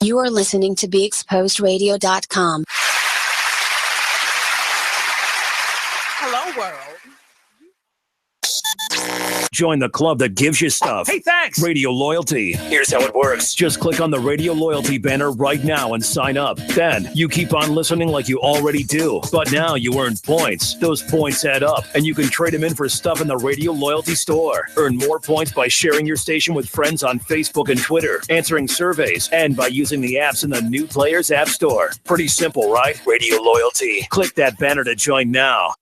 You are listening to BeExposedRadio.com. Hello, world. Join the club that gives you stuff. Hey, thanks. Radio Loyalty. Here's how it works. Just click on the Radio Loyalty banner right now and sign up. Then you keep on listening like you already do. But now you earn points. Those points add up, and you can trade them in for stuff in the Radio Loyalty store. Earn more points by sharing your station with friends on Facebook and Twitter, answering surveys, and by using the apps in the New Players App Store. Pretty simple, right? Radio Loyalty. Click that banner to join now.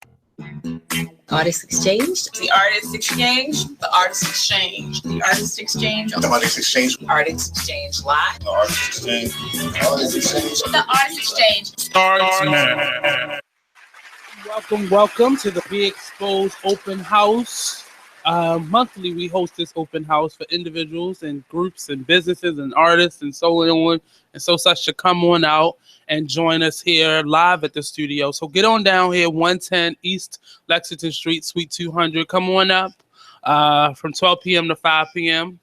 Artist Exchange. The Artist Exchange. The Artist Exchange. The Artist Exchange. The Artist Exchange. Artist Exchange Live. The Artist Exchange. The Artist Exchange. The Artist Exchange. Welcome to the Be Exposed Open House. Monthly, we host this open house for individuals and groups and businesses and artists and so on and so such to come on out and join us here live at the studio. So get on down here, 110 East Lexington Street, Suite 200. Come on up from 12 p.m. to 5 p.m.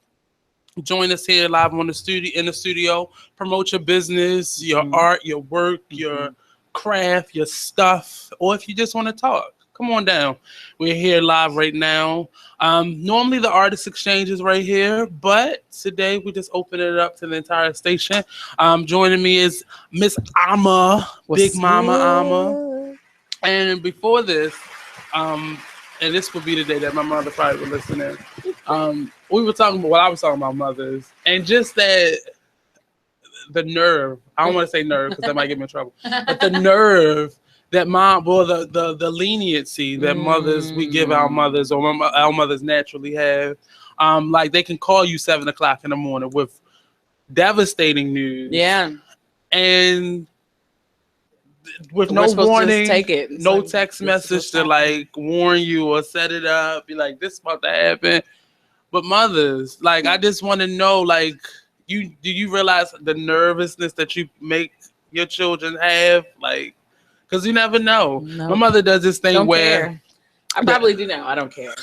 Join us here live in the studio. Promote your business, your art, your work, your craft, your stuff, or if you just want to talk. Come on down. We're here live right now. Normally the Artist Exchange is right here, but today we just open it up to the entire station. Joining me is Miss Amma, Big Mama Amma. And before this, and this would be the day that my mother probably would listen in. We were talking about, I was talking about mothers, and just that the nerve. I don't want to say nerve because that might get me in trouble, but the nerve that the leniency that mothers, we give our mothers, or our mothers naturally have. Like they can call you 7 o'clock in the morning with devastating news. Yeah. And with no warning, take it. no text message to like warn you or set it up. Be like, this is about to happen. But mothers, like, I just want to know, like, do you realize the nervousness that you make your children have? Like, because you never know. No. My mother does this thing I probably do now. I don't care.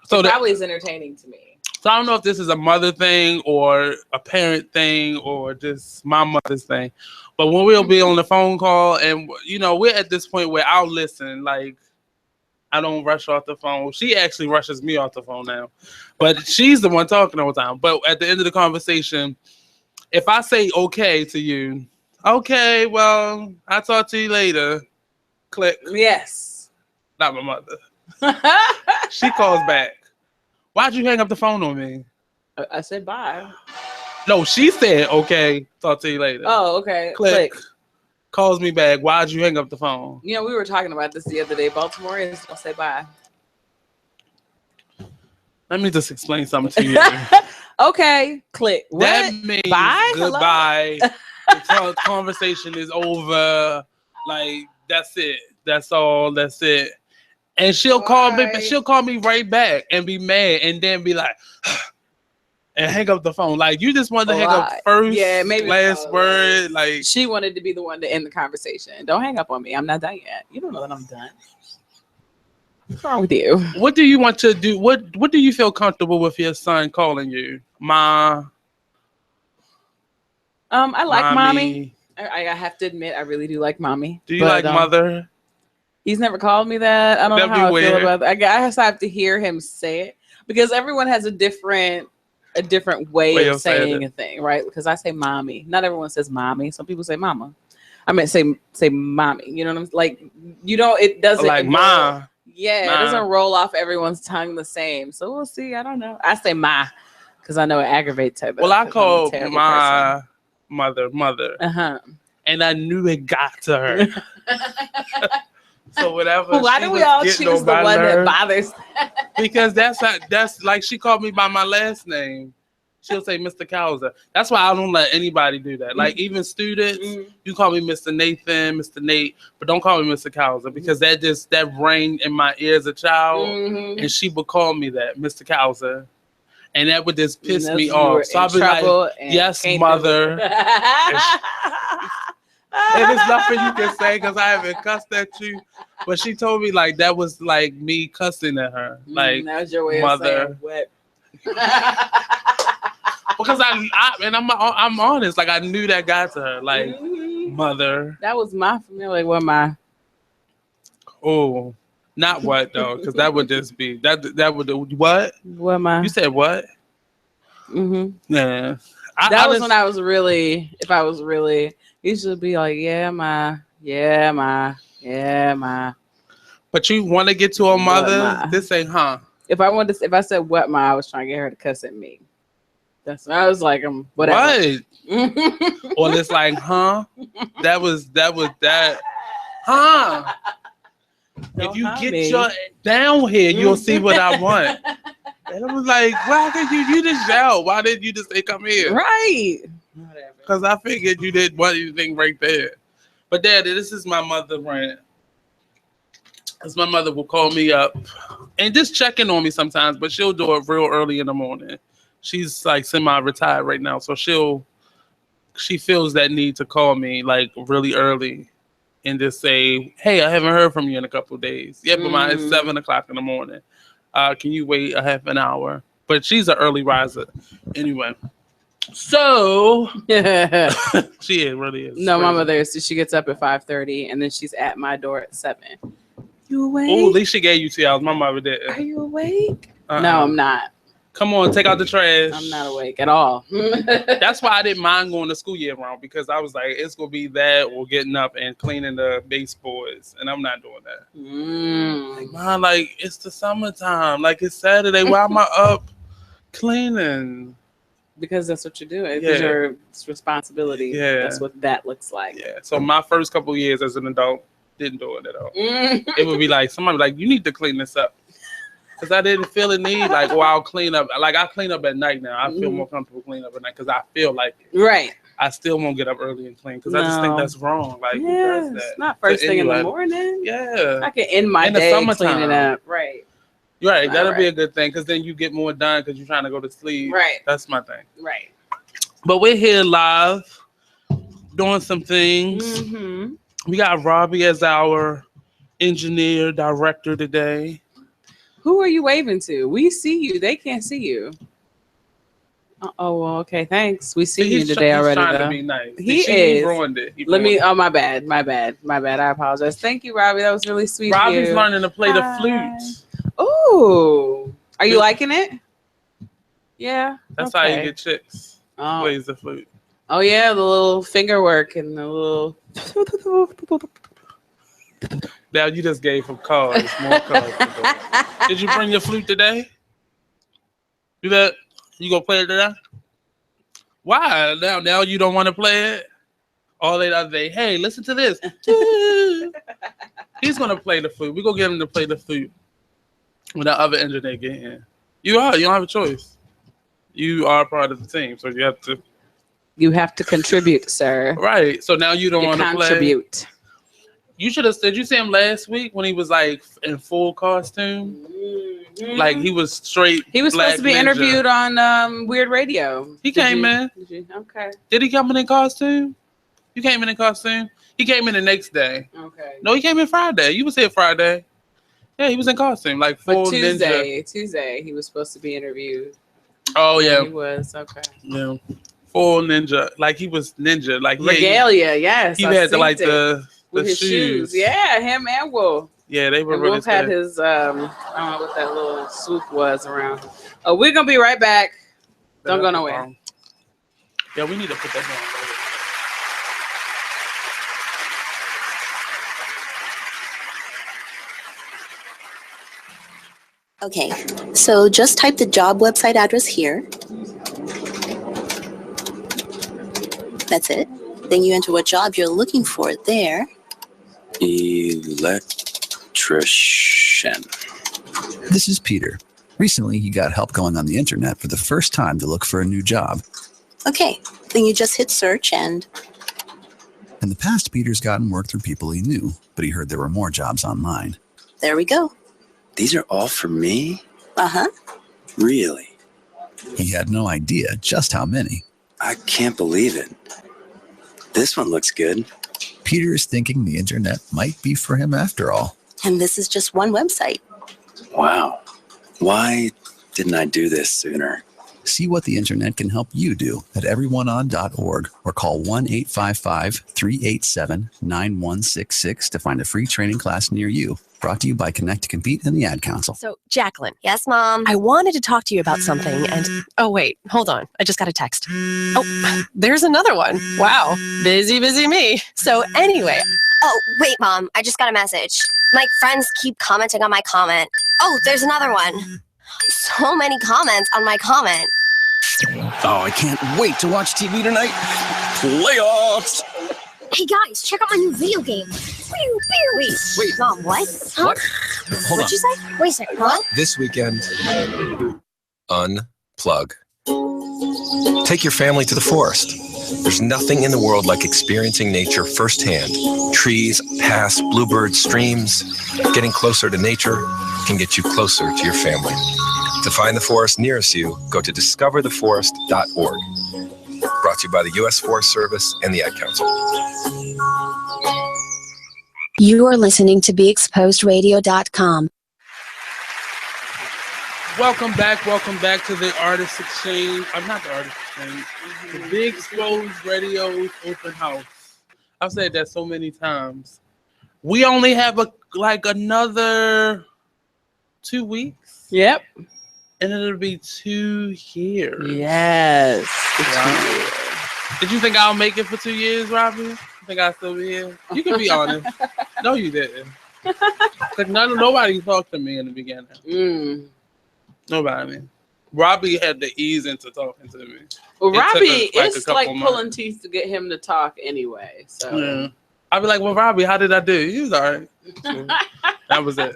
So it probably is entertaining to me. So I don't know if this is a mother thing or a parent thing or just my mother's thing. But when we'll be on the phone call and, you know, we're at this point where I'll listen. Like, I don't rush off the phone. She actually rushes me off the phone now. But she's the one talking all the time. But at the end of the conversation, if I say okay to you, okay, well, I'll talk to you later. Click. Yes. Not my mother. She calls back. Why'd you hang up the phone on me? I said bye. No, she said, okay, talk to you later. Oh, okay. Click. Calls me back. Why'd you hang up the phone? You know, we were talking about this the other day. Baltimore is, I'll say bye. Let me just explain something to you. Okay. Click. What? That means bye? Goodbye. The conversation is over. Like, that's it. That's all. That's it. And she'll call me. She'll call me right back and be mad, and then be like, and hang up the phone. Like, you just wanted to hang up first. Yeah, maybe last word. Like, she wanted to be the one to end the conversation. Don't hang up on me. I'm not done yet. You don't know that I'm done. What's wrong with you? What do you want to do? What do you feel comfortable with your son calling you? Ma. I like mommy. I have to admit, I really do like mommy. Do you like mother? He's never called me that. I don't know how I feel about that. I guess I have to hear him say it because everyone has a different way of saying a thing, right? Because I say mommy. Not everyone says mommy. Some people say mama. I mean, say mommy. You know what I'm like? You know, it doesn't like ma. Yeah, it doesn't roll off everyone's tongue the same. So we'll see. I don't know. I say ma because I know it aggravates her. Well, I call my mother. And I knew it got to her. So whatever. Why do we all choose the one that bothers? Because that's like she called me by my last name. She'll say Mr. Couser. That's why I don't let anybody do that. Like even students, you call me Mr. Nathan, Mr. Nate, but don't call me Mr. Couser because that rang in my ear as a child, and she would call me that, Mr. Couser. And that would just piss me off. So I'd be like, yes, mother. And there's nothing you can say because I haven't cussed at you. But she told me like that was like me cussing at her. Like, that was your way mother. of saying what? Because I'm honest. Like I knew that got to her. Like mother. That was my familiar. What my? Oh, not what though? Because that would just be that would what? What my? You said what? Mm-hmm. Yeah. That was when I was really. If I was really, you should be like, yeah, my. But you want to get to a mother? This ain't If I said what my, I was trying to get her to cuss at me. That's what I was like, whatever. What? Or it's like, That was that. If you get your down here, you'll see what I want. And I was like, why did you just yell? Why didn't you just say come here? Right. Because I figured you didn't want anything right there. But Daddy, this is my mother rant. Because my mother will call me up and just check in on me sometimes, but she'll do it real early in the morning. She's like semi-retired right now, so she feels that need to call me like really early and just say, hey, I haven't heard from you in a couple of days. Yeah, but mine is 7 o'clock in the morning. Can you wait a half an hour? But she's an early riser. Anyway. So she really is. No, my mother is. She gets up at 5:30 and then she's at my door at 7. You awake? Oh, at least she gave you 2 hours. My mother did. Are you awake? No, I'm not. Come on, take out the trash. I'm not awake at all. That's why I didn't mind going to school year round, because I was like, it's gonna be that or getting up and cleaning the baseboards, and I'm not doing that. Like, Mom, like it's the summertime, like it's Saturday. Why am I up cleaning? Because that's what you're doing. It's your responsibility. Yeah, that's what that looks like. Yeah. So my first couple of years as an adult, didn't do it at all. It would be like somebody like, you need to clean this up. Because I didn't feel a need, like, well, I'll clean up. Like, I clean up at night now. I feel more comfortable cleaning up at night because I feel like it. Right. I still won't get up early and clean because I just think that's wrong. Like, who does that? It's not first thing in the morning. Yeah. I can end my day cleaning up. Right. Right. That'll be a good thing because then you get more done because you're trying to go to sleep. Right. That's my thing. Right. But we're here live doing some things. We got Robbie as our engineer, director today. Who are you waving to? We see you. They can't see you. Oh, well, okay. Thanks. We see you today already. He's trying to be nice. He is. He ruined it. Oh, my bad. I apologize. Thank you, Robbie. That was really sweet. Robbie's learning to play the flute. Oh, are you liking it? Yeah. That's how you get chicks. Plays the flute. Oh yeah, the little finger work and the little. Now you just gave him cards, more cards. Did you bring your flute today? You gonna play it today? Why? Now you don't want to play it? All the other day, hey, listen to this. He's gonna play the flute. We're gonna get him to play the flute when the other engineer get in. You don't have a choice. You are part of the team, so you have to. You have to contribute, sir. Right. So now you don't want to contribute. You should have. Did you see him last week when he was like in full costume? Like he was straight. He was supposed to be interviewed on W.E.I.R.D radio. He came in. Okay. Did he come in costume? You came in costume? He came in the next day. Okay. No, he came in Friday. You was here Friday. Yeah, he was in costume, like full Tuesday, ninja. Tuesday, he was supposed to be interviewed. Oh yeah, he was. Okay. Yeah, full ninja, like he was ninja, like regalia. Yes, he had the with his shoes. Yeah, him and Wolf. Yeah, they were and really. Wolf had his I don't know what that little swoop was around. Oh, we're gonna be right back. Don't go nowhere. Yeah, we need to put that down. Okay, so just type the job website address here. That's it. Then you enter what job you're looking for there. Electrician. This is Peter. Recently, he got help going on the internet for the first time to look for a new job. Okay, then you just hit search and... In the past, Peter's gotten work through people he knew, but he heard there were more jobs online. There we go. These are all for me? Uh-huh. Really? He had no idea just how many. I can't believe it. This one looks good. Peter is thinking the internet might be for him after all. And this is just one website. Wow. Why didn't I do this sooner? See what the internet can help you do at everyoneon.org or call 1-855-387-9166 to find a free training class near you. Brought to you by Connect to Compete and the Ad Council. So, Jacqueline. Yes, Mom. I wanted to talk to you about something and... Oh, wait. Hold on. I just got a text. Oh, there's another one. Wow. Busy me. So, anyway... Oh, wait, Mom. I just got a message. My friends keep commenting on my comment. Oh, there's another one. So many comments on my comment. Oh, I can't wait to watch TV tonight. Playoffs! Hey, guys, check out my new video game. Wait, Mom, what? Huh? What? Hold What'd you say? Wait a second, what? This weekend, unplug. Take your family to the forest. There's nothing in the world like experiencing nature firsthand. Trees, paths, bluebirds, streams. Getting closer to nature can get you closer to your family. To find the forest nearest you, go to discovertheforest.org. Brought to you by the U.S. Forest Service and the Ad Council. You are listening to BeExposedRadio.com. Welcome back to the Artist Exchange. I'm not the Artist Exchange. The Big Exposed Radio Open House. I've said that so many times. We only have another 2 weeks. Yep. And it'll be 2 years. Yes. Wow. Did you think I'll make it for 2 years, Robbie? You think I'll still be here? You can be honest. No, you didn't. Because nobody talked to me in the beginning. Nobody. Robbie had to ease into talking to me. Well, Robbie, it's like pulling teeth to get him to talk anyway. So yeah. I'd be like, well, Robbie, how did I do? He was all right. That was it.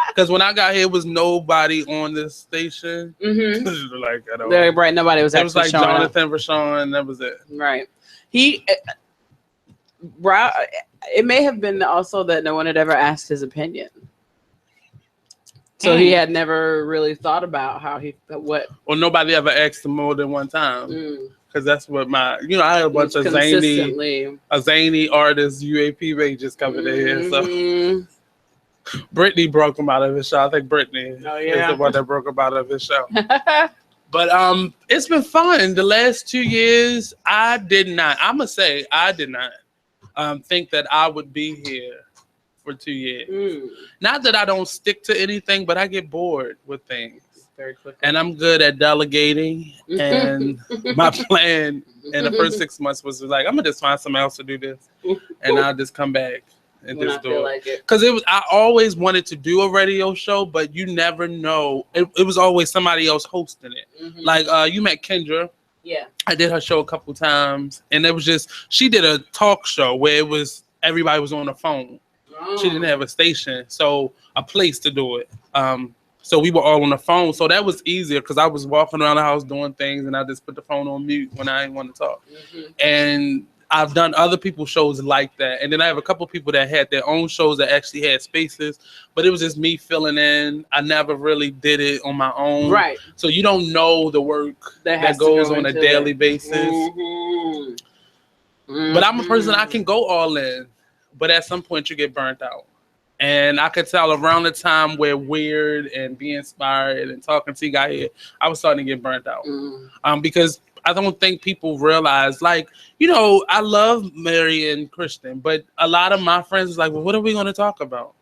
Because when I got here, was nobody on this station. Mm-hmm. Like, I don't very bright. Nobody was. It was like Jonathan Rashawn. That was it. Right. It may have been also that no one had ever asked his opinion. So he had never really thought about what. Or nobody ever asked him more than one time. Because that's what I had a bunch of zany artists, UAP pages coming in here. So Brittany broke him out of his show. I think Brittany is the one that broke him out of his show. But it's been fun. The last 2 years, I did not think that I would be here for 2 years. Not that I don't stick to anything, but I get bored with things. Very quickly. And I'm good at delegating. And my plan in the first 6 months was like, I'm gonna just find somebody else to do this, and I'll just come back and just do it. Because I always wanted to do a radio show, but you never know. It was always somebody else hosting it. Like you met Kendra. Yeah. I did her show a couple times, and it was just she did a talk show where it was everybody was on the phone. She didn't have a station, so a place to do it. So we were all on the phone, so that was easier because I was walking around the house doing things, and I just put the phone on mute when I didn't want to talk. And I've done other people's shows like that, and then I have a couple people that had their own shows that actually had spaces, but it was just me filling in. I never really did it on my own, right? So you don't know the work that goes on a daily basis. But I'm a person, I can go all in, but at some point you get burnt out. And I could tell around the time where W.E.I.R.D and Be Inspired and Talking to got here, I was starting to get burnt out. Because I don't think people realize, I love Mary and Christian, but a lot of my friends is like, well, what are we going to talk about?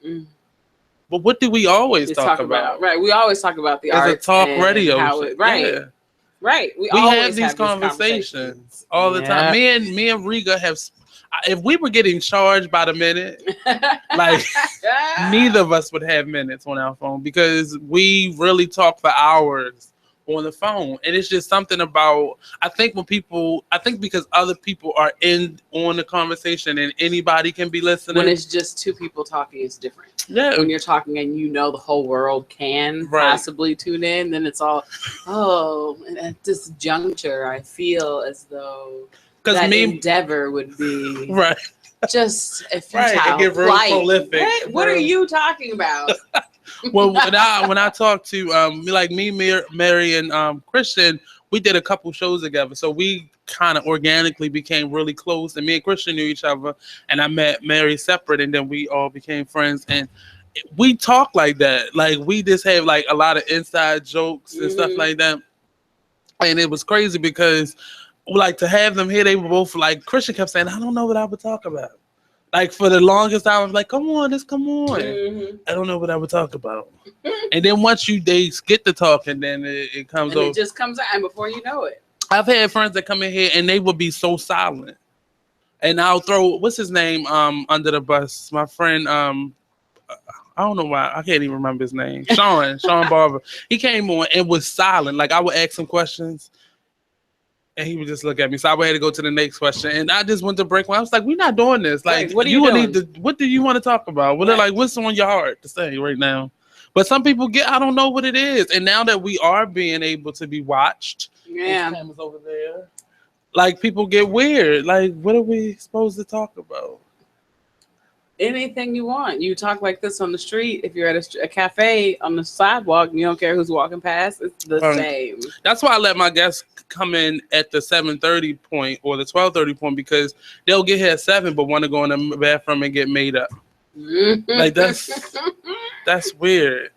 But what do we always talk about? Right. We always talk about the arts. It's a talk radio. Right. Yeah. Right. We have these conversations all the time. Me and Riga have. If we were getting charged by the minute, neither of us would have minutes on our phone because we really talk for hours on the phone. And it's just something about, I think because other people are on the conversation and anybody can be listening. When it's just two people talking, it's different. Yeah. When you're talking and the whole world can possibly tune in, then it's all, and at this juncture, I feel as though that endeavor would be just a futile flight. Prolific. What are you talking about? Well, when I talk to Mary and Christian, we did a couple shows together, so we kind of organically became really close. And me and Christian knew each other, and I met Mary separate, and then we all became friends. And we talk like that, like we just have like a lot of inside jokes and stuff like that. And it was crazy because, like, to have them here, they were both like, Christian kept saying, I don't know what I would talk about. Like, for the longest time, I was like, come on, just come on. Mm-hmm. I don't know what I would talk about. And then once they get to talking, then it comes over. It just comes out, and before you know it. I've had friends that come in here, and they would be so silent. And I'll throw, what's his name, under the bus? My friend, I don't know why. I can't even remember his name. Sean Barber. He came on and was silent. Like, I would ask him questions and he would just look at me. So I would have to go to the next question. And I just went to break one. I was like, we're not doing this. Like, what do you doing? What do you want to talk about? What like, what's on your heart to say right now? But some people I don't know what it is. And now that we are being able to be watched, cameras over there, like, people get weird. Like, what are we supposed to talk about? Anything you want. You talk like this on the street. If you're at a cafe on the sidewalk, you don't care who's walking past. It's the same. That's why I let my guests come in at the 7:30 point or the 12:30 point, because they'll get here at 7 but want to go in the bathroom and get made up. Like, that's weird.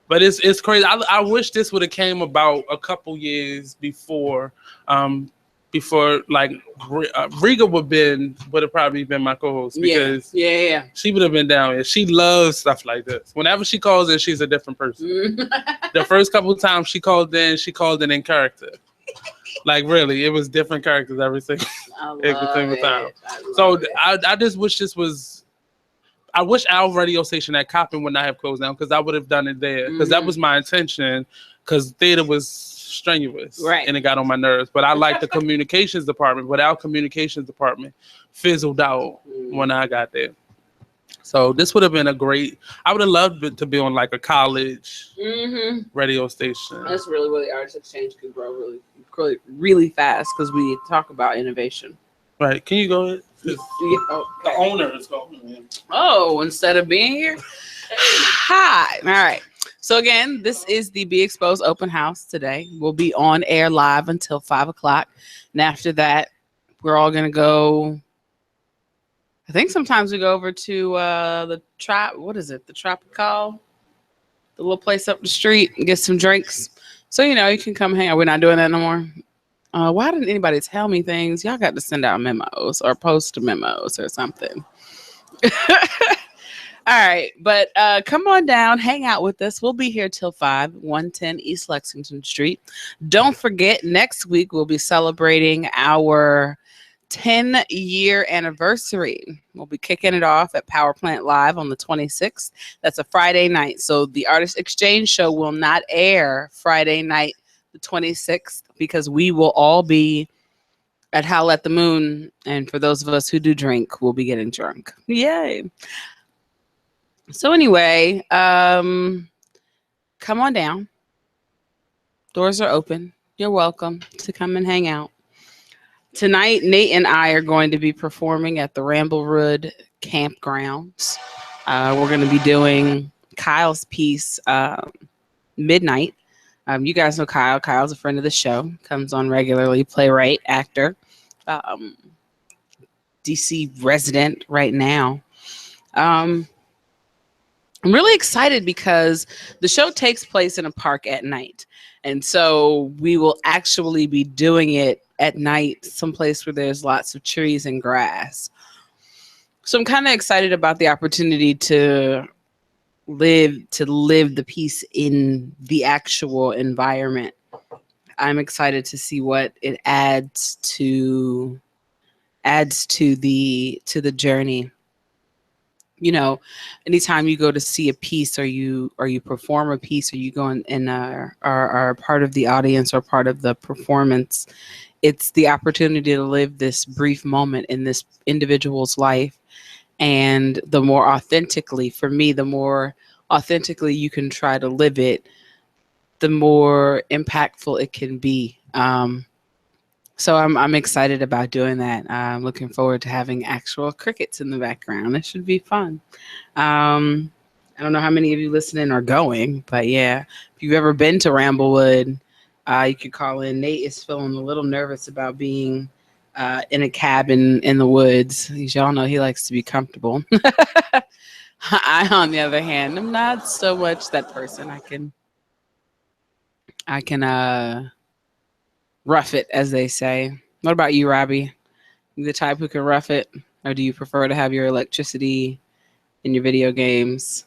But it's crazy. I wish this would have came about a couple years before. Before, like, Riga would have probably been my co-host, because she would have been down here. She loves stuff like this. Whenever she calls in, she's a different person. The first couple of times she called in in character. Like, really, it was different characters every single time. So I just wish this was. I wish our radio station at Coppin would not have closed down, because I would have done it there, because that was my intention. Because theater was strenuous, right, and it got on my nerves. But I like the communications department, but our communications department fizzled out when I got there. So this would have been I would have loved it to be on, like, a college radio station. That's really where the Artist Exchange can grow really, really fast, because we talk about innovation. Right? Can you go ahead? The owner is going. Oh, instead of being here. Hi. All right. So again, this is the Be Exposed open house today. We'll be on air live until 5 o'clock. And after that, we're all going to go. I think sometimes we go over to the Tropical, the little place up the street, and get some drinks. So, you can come hang out. We're not doing that no more. Why didn't anybody tell me things? Y'all got to send out memos or post memos or something. All right, but come on down, hang out with us. We'll be here till 5, 110 East Lexington Street. Don't forget, next week we'll be celebrating our 10-year anniversary. We'll be kicking it off at Power Plant Live on the 26th. That's a Friday night. So the Artist Exchange show will not air Friday night, the 26th, because we will all be at Howl at the Moon. And for those of us who do drink, we'll be getting drunk. Yay. So anyway, come on down. Doors are open. You're welcome to come and hang out. Tonight, Nate and I are going to be performing at the Ramblewood Campgrounds. We're going to be doing Kyle's piece, Midnight. You guys know Kyle. Kyle's a friend of the show. Comes on regularly, playwright, actor, DC resident right now. I'm really excited because the show takes place in a park at night. And so we will actually be doing it at night, someplace where there's lots of trees and grass. So I'm kind of excited about the opportunity to live the piece in the actual environment. I'm excited to see what it adds to the journey. Anytime you go to see a piece or you perform a piece or you go and are part of the audience or part of the performance, it's the opportunity to live this brief moment in this individual's life. And the more authentically you can try to live it, the more impactful it can be. So I'm excited about doing that. I'm looking forward to having actual crickets in the background. It should be fun. I don't know how many of you listening are going, but yeah, if you've ever been to Ramblewood, you could call in. Nate is feeling a little nervous about being in a cabin in the woods. As y'all know, he likes to be comfortable. I, on the other hand, am not so much that person. I can rough it, as they say. What about you, Robbie? You the type who can rough it, or do you prefer to have your electricity in your video games?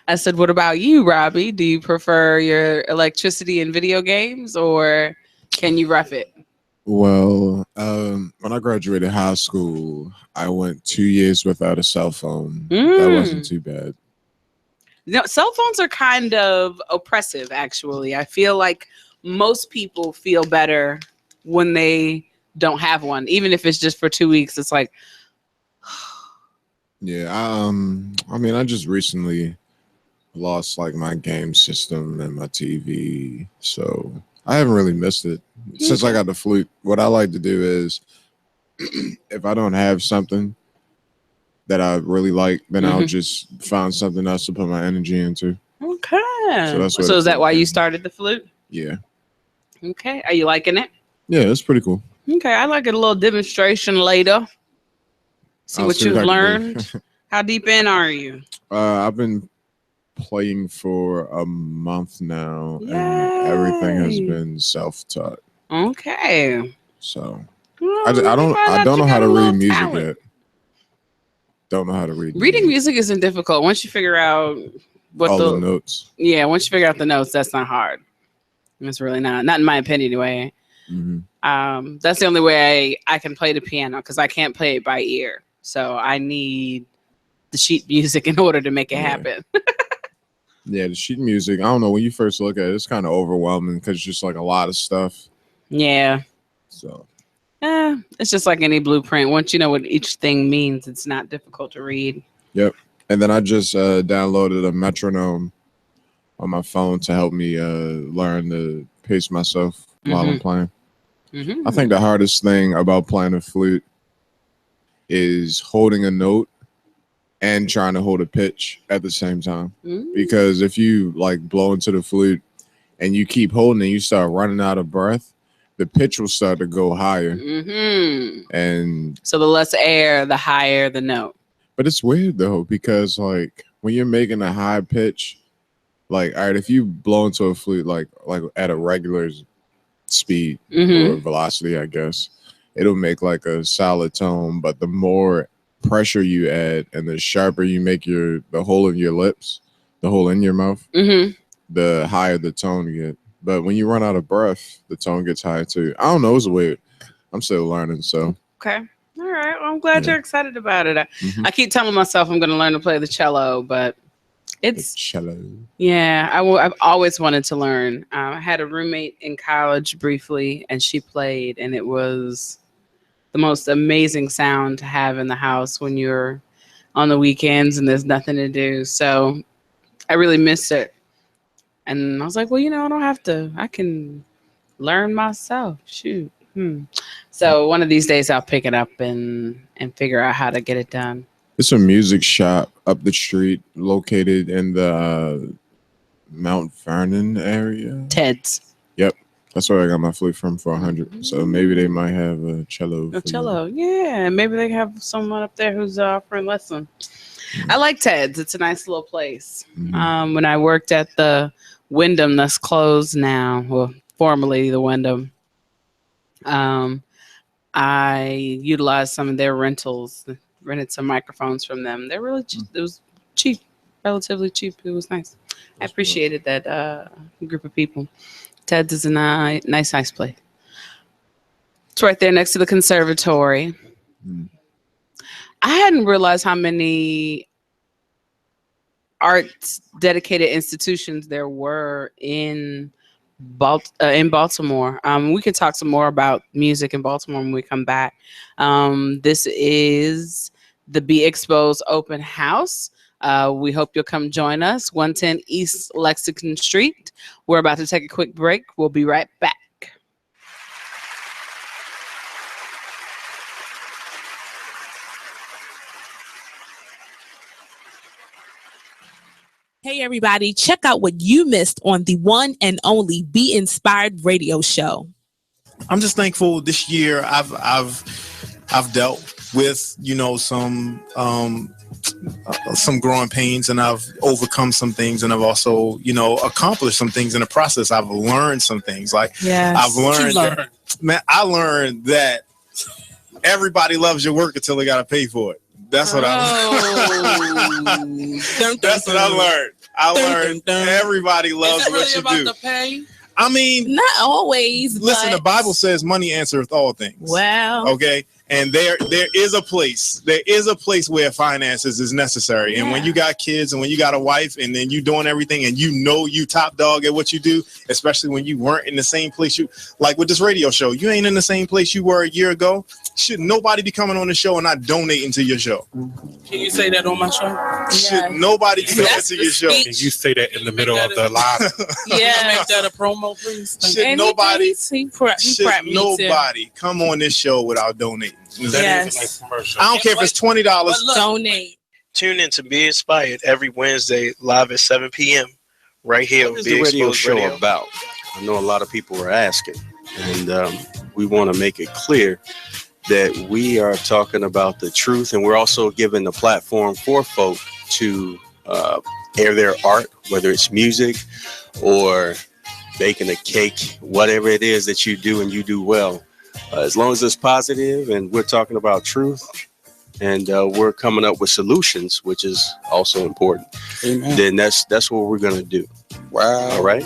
I said, what about you, Robbie? Do you prefer your electricity in video games, or can you rough it? Well, when I graduated high school, I went 2 years without a cell phone. That wasn't too bad. You know, cell phones are kind of oppressive, actually. I feel like most people feel better when they don't have one, even if it's just for 2 weeks. It's like, yeah. I mean, I just recently lost like my game system and my TV, so I haven't really missed it since I got the flute. What I like to do is, if I don't have something that I really like, then I'll just find something else to put my energy into. Okay. So is that why you started the flute? Yeah. Okay. Are you liking it? Yeah, it's pretty cool. Okay. I like it. A little demonstration later. See what you've learned. How deep in are you? I've been playing for a month now. Yay. And everything has been self-taught. Okay. So I don't know how to read music yet. Don't know how to read. Reading music isn't difficult once you figure out what all the notes. Yeah, once you figure out the notes, that's not hard. It's really not in my opinion anyway. Mm-hmm. That's the only way I can play the piano, because I can't play it by ear. So I need the sheet music in order to make it happen. Yeah, the sheet music, I don't know, when you first look at it, it's kind of overwhelming because it's just like a lot of stuff. Yeah. So. It's just like any blueprint. Once you know what each thing means, it's not difficult to read. Yep. And then I just downloaded a metronome on my phone to help me learn to pace myself while I'm playing. I think the hardest thing about playing a flute is holding a note and trying to hold a pitch at the same time. Because if you like blow into the flute and you keep holding it, you start running out of breath, the pitch will start to go higher. And so the less air, the higher the note. But it's weird though, because like when you're making a high pitch, like, all right, if you blow into a flute like at a regular speed or velocity, I guess, it'll make like a solid tone. But the more pressure you add and the sharper you make the hole in your lips, the hole in your mouth, the higher the tone you get. But when you run out of breath, the tone gets higher too. I don't know, it's weird. I'm still learning, so. Okay. All right. Well, I'm glad you're excited about it. I keep telling myself I'm going to learn to play the cello, but it's cello. Yeah, I've always wanted to learn. I had a roommate in college briefly, and she played, and it was the most amazing sound to have in the house when you're on the weekends and there's nothing to do. So I really missed it. And I was like, well, you know, I don't have to. I can learn myself. Shoot. So one of these days I'll pick it up and figure out how to get it done. It's a music shop up the street located in the Mount Vernon area. Ted's. Yep. That's where I got my flute from for $100. So maybe they might have a cello. A cello, yeah. Maybe they have someone up there who's offering lesson. I like Ted's. It's a nice little place. When I worked at the Wyndham that's closed now, well, formerly the Wyndham, I utilized some of their rentals, rented some microphones from them. They're really cheap. It was cheap, relatively cheap. It was nice. I appreciated that group of people. Ted's is a nice place. It's right there next to the conservatory. I hadn't realized how many arts dedicated institutions there were in Baltimore. We can talk some more about music in Baltimore when we come back. This is the Be Exposed open house. We hope you'll come join us, 110 East Lexington Street. We're about to take a quick break. We'll be right back. Hey everybody, check out what you missed on the one and only Be Inspired radio show. I'm just thankful this year I've dealt with, you know, some some growing pains, and I've overcome some things, and I've also, accomplished some things in the process. I've learned some things. Like I've learned, I learned that everybody loves your work until they got to pay for it. That's what I learned. That's what I learned. I learned everybody loves what you do. I mean, not always. Listen, the Bible says money answereth all things. Wow. Okay. And there is a place. There is a place where finances is necessary. And when you got kids and when you got a wife and then you doing everything and you top dog at what you do, especially when you weren't in the same place like with this radio show, you ain't in the same place you were a year ago. Should nobody be coming on the show and not donating to your show? Can you say that on my show? Should nobody be coming to your show? Can you say that in the middle of the live? Yeah, make that a promo, please. Should nobody come on this show without donating? Yes. Is a nice commercial. I don't care if it's $20. Donate. Tune in to Be Inspired every Wednesday live at 7 p.m. right here. What is the radio show about? I know a lot of people are asking, and we want to make it clear that we are talking about the truth, and we're also giving the platform for folk to air their art, whether it's music or baking a cake, whatever it is that you do and you do well. As long as it's positive and we're talking about truth and we're coming up with solutions, which is also important, then that's what we're going to do. Wow. All right.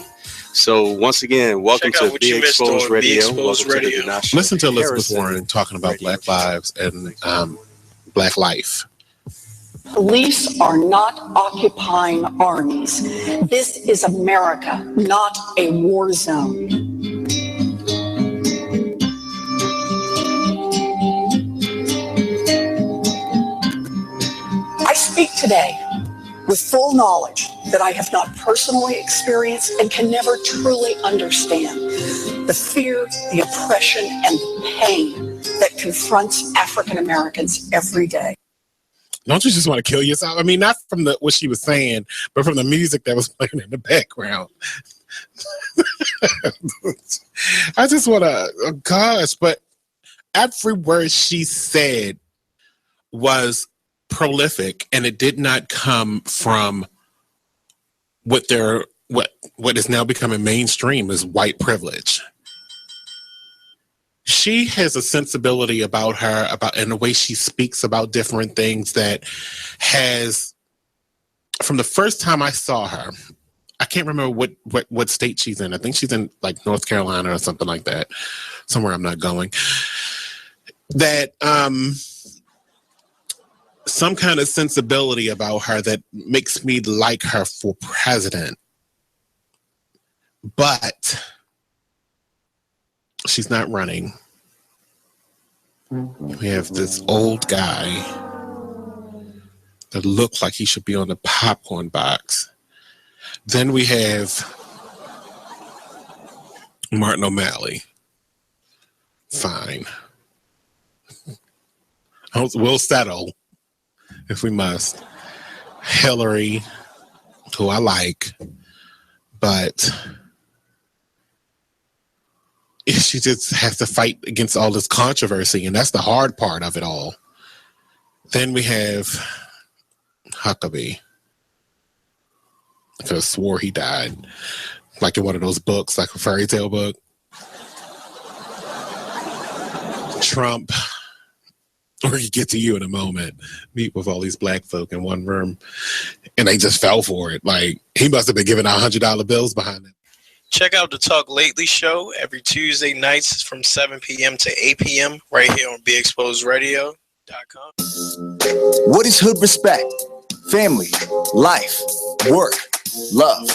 So once again, welcome to Be Exposed Radio. Listen to Elizabeth Warren talking about Black lives and Black life. Police are not occupying armies. This is America, not a war zone. I speak today with full knowledge that I have not personally experienced and can never truly understand the fear, the oppression, and the pain that confronts African Americans every day. Don't you just want to kill yourself? I mean, not from what she was saying, but from the music that was playing in the background. I just want to, gosh, but every word she said was prolific, and it did not come from what is now becoming mainstream is white privilege. She has a sensibility about her, and the way she speaks about different things that has, from the first time I saw her, I can't remember what state she's in. I think she's in like North Carolina or something like that, somewhere I'm not going. That some kind of sensibility about her that makes me like her for president. But she's not running. We have this old guy that looks like he should be on the popcorn box. Then we have Martin O'Malley. Fine. We'll settle if we must. Hillary, who I like, but she just has to fight against all this controversy, and that's the hard part of it all. Then we have Huckabee. I could have swore he died, like in one of those books, like a fairy tale book. Trump, we're going to get to you in a moment. Meet with all these black folk in one room, and they just fell for it. Like, he must have been giving out $100 bills behind it. Check out the Talk Lately show every Tuesday nights from 7 p.m. to 8 p.m. right here on BeExposedRadio.com. What is hood respect? Family, life, work, love.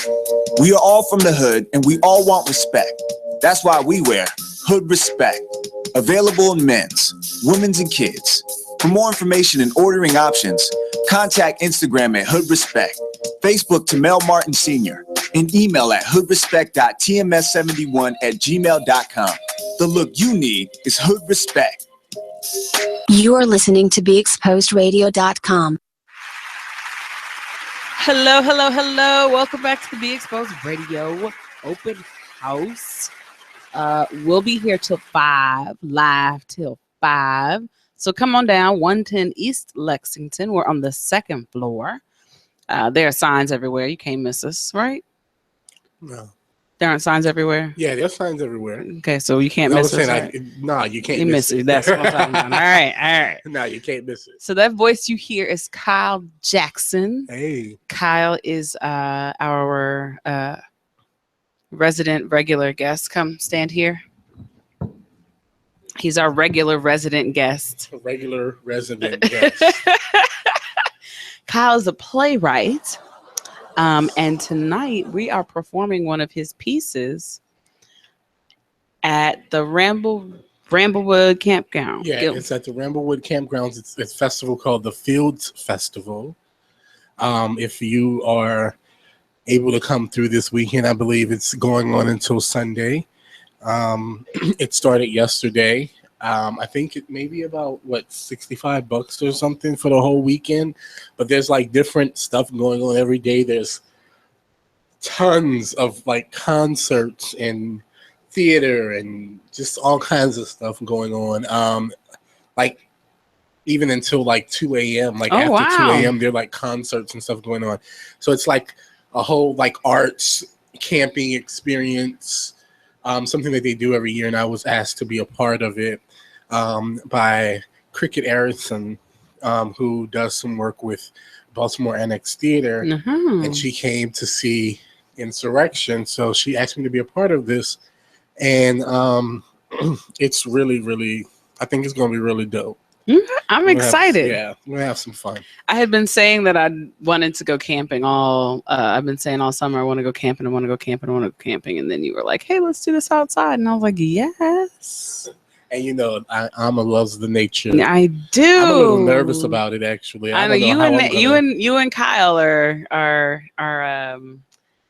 We are all from the hood and we all want respect. That's why we wear Hood Respect. Available in men's, women's, and kids. For more information and ordering options, contact Instagram at Hood Respect, Facebook to Mel Martin Sr., and email at hoodrespect.tms71@gmail.com. The look you need is Hood Respect. You are listening to BeExposedRadio.com. Hello, hello, hello. Welcome back to the Be Exposed Radio Open House. We'll be here till 5, live till 5. So come on down, 110 East Lexington. We're on the 2nd floor. There are signs everywhere. You can't miss us, right? No. There aren't signs everywhere? Yeah, there's signs everywhere. Okay, so you can't miss us, right? No, you can't miss it. That's what I'm talking about. All right. No, you can't miss it. So that voice you hear is Kyle Jackson. Hey. Kyle is our resident regular guest. Come stand here. He's our regular resident guest. Regular resident guest. Kyle's a playwright. And tonight we are performing one of his pieces at the Ramblewood Campground. Yeah, it's at the Ramblewood Campgrounds. It's a festival called the Fields Festival. If you are able to come through this weekend, I believe it's going on until Sunday. It started yesterday. I think it may be about $65 or something for the whole weekend, but there's like different stuff going on every day. There's tons of like concerts and theater and just all kinds of stuff going on. Like even until like 2 a.m. Like after 2 a.m. there are like concerts and stuff going on. So it's like a whole like arts camping experience, something that they do every year, and I was asked to be a part of it by Cricket Arison, who does some work with Baltimore Annex Theater, and she came to see Insurrection, so she asked me to be a part of this, and it's really, really, I think it's going to be really dope. I'm excited. We're gonna have some fun. I had been saying that I wanted to go camping I've been saying all summer, I want to go camping, and then you were like, hey, let's do this outside, and I was like, yes. And you know, Alma loves the nature. I do. I'm a little nervous about it, actually. I know you and Kyle are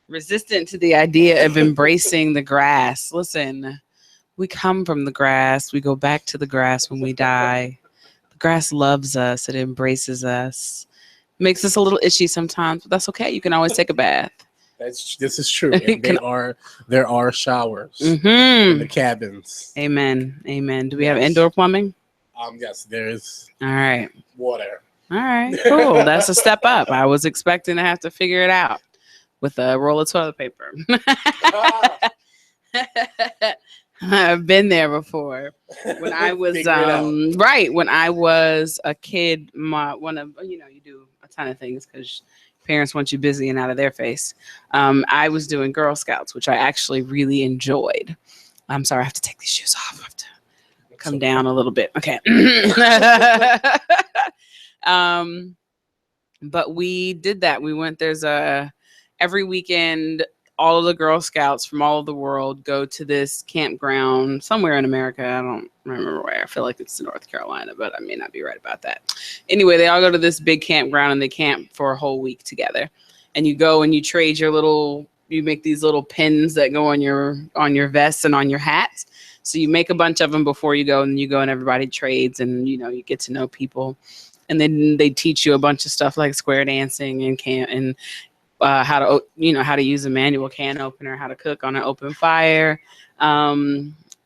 resistant to the idea of embracing the grass. Listen, we come from the grass. We go back to the grass when we die. The grass loves us. It embraces us. Makes us a little itchy sometimes, but that's okay. You can always take a bath. This is true. There are showers in the cabins. Amen. Do we have indoor plumbing? Yes, there is. All right. Water. All right. Cool. That's a step up. I was expecting to have to figure it out with a roll of toilet paper. I've been there before. When I was when I was a kid, you do a ton of things because parents want you busy and out of their face. I was doing Girl Scouts, which I actually really enjoyed. I'm sorry, I have to take these shoes off. I have to come down a little bit. Okay. But we did that. We went, every weekend, all of the Girl Scouts from all over the world go to this campground somewhere in America. I don't remember where. I feel like it's in North Carolina, but I may not be right about that. Anyway, they all go to this big campground and they camp for a whole week together. And you go and you trade you make these little pins that go on your vests and on your hats. So you make a bunch of them before you go, and everybody trades, and you get to know people. And then they teach you a bunch of stuff like square dancing and how to use a manual can opener, how to cook on an open fire.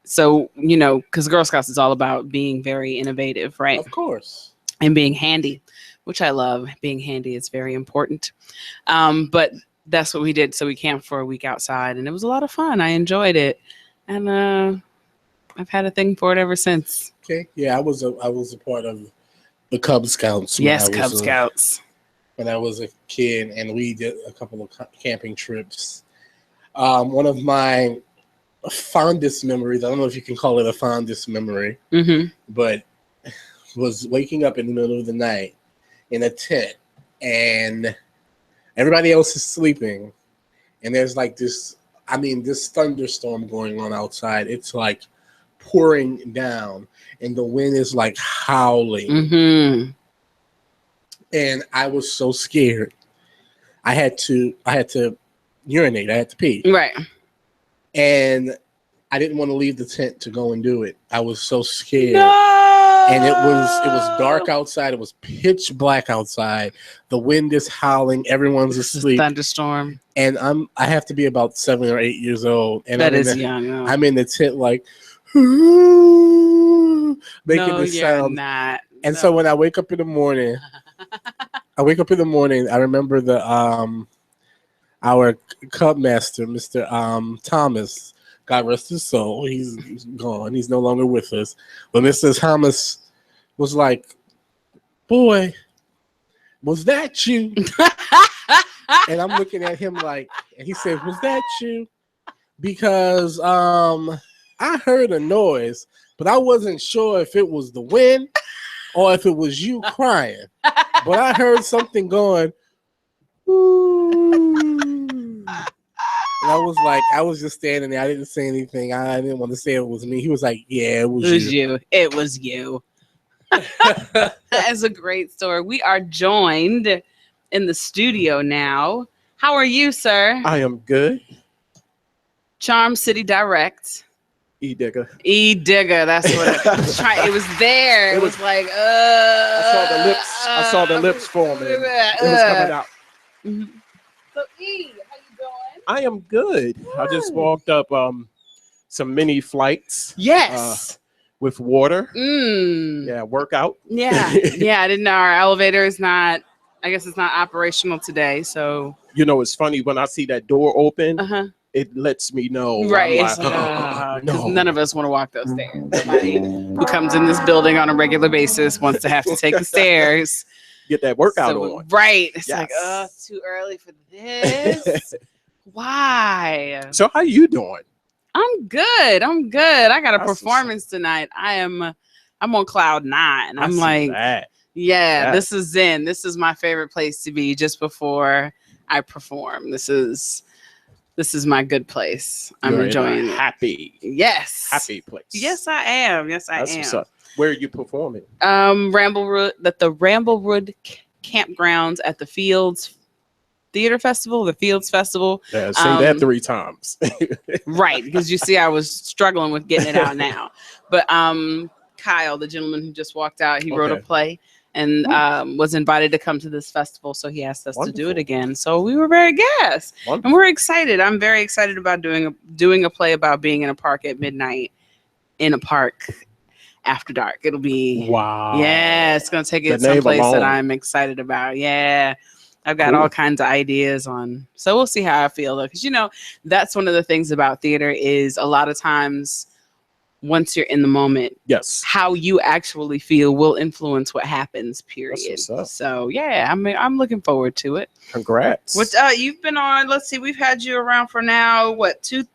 So, because Girl Scouts is all about being very innovative, right? Of course. And being handy, which I love. Being handy is very important. But that's what we did. So we camped for a week outside, and it was a lot of fun. I enjoyed it. And I've had a thing for it ever since. Okay. Yeah, I was a part of the Cub Scouts. Yes, Cub Scouts. When I was a kid, and we did a couple of camping trips. One of my fondest memories, I don't know if you can call it a fondest memory, but was waking up in the middle of the night in a tent, and everybody else is sleeping, and there's like this thunderstorm going on outside. It's like pouring down, and the wind is like howling. And I was so scared. I had to urinate. I had to pee. Right. And I didn't want to leave the tent to go and do it. I was so scared. No! And it was dark outside. It was pitch black outside. The wind is howling. Everyone's asleep. Thunderstorm. And I have to be about 7 or 8 years old. And that is young. I'm in the tent like, making this sound. Not. And so when I wake up in the morning, I remember the our Cub Master, Mr. Thomas, God rest his soul. He's gone. He's no longer with us. But Mr. Thomas was like, "Boy, was that you?" And I'm looking at him like, and he said, "Was that you?" Because I heard a noise, but I wasn't sure if it was the wind or if it was you crying. But I heard something going, ooh. And I was just standing there. I didn't say anything. I didn't want to say it was me. He was like, yeah, it was you. It was you. That's a great story. We are joined in the studio now. How are you, sir? I am good. Charm City Direct. E-Digger. E-Digger. That's what it was there. It was like, I saw the lips forming. It was coming out. Mm-hmm. So E, how you doing? I am good. I just walked up some mini flights. Yes. With water. Yeah, workout. Yeah. Yeah, I didn't know our elevator is not, I guess it's not operational today. So it's funny when I see that door open, it lets me know. Right. Because none of us want to walk those stairs. Nobody who comes in this building on a regular basis wants to have to take the stairs. Get that workout on. Right. It's like, it's too early for this. Why? So how you doing? I'm good. I got a performance tonight. I'm on cloud 9. I'm like, this is zen. This is my favorite place to be just before I perform. This is my good place. I'm enjoying it. Happy place. Yes, I am. Yes, I am. What's up. Where are you performing? Ramblewood, at the Ramblewood campgrounds at the Fields Theater Festival, the Fields Festival. Yeah, say that 3 times. Right, because you see, I was struggling with getting it out now. But Kyle, the gentleman who just walked out, he wrote a play and was invited to come to this festival, so he asked us to do it again. So we were very gassed, and we're excited. I'm very excited about doing a play about being in a park at midnight, in a park after dark. It'll be it's gonna take it someplace that I'm excited about. I've got all kinds of ideas on, so we'll see how I feel though, because that's one of the things about theater is a lot of times once you're in the moment, how you actually feel will influence what happens, period. So I'm looking forward to it. Congrats. What you've been on, let's see, we've had you around for now what, two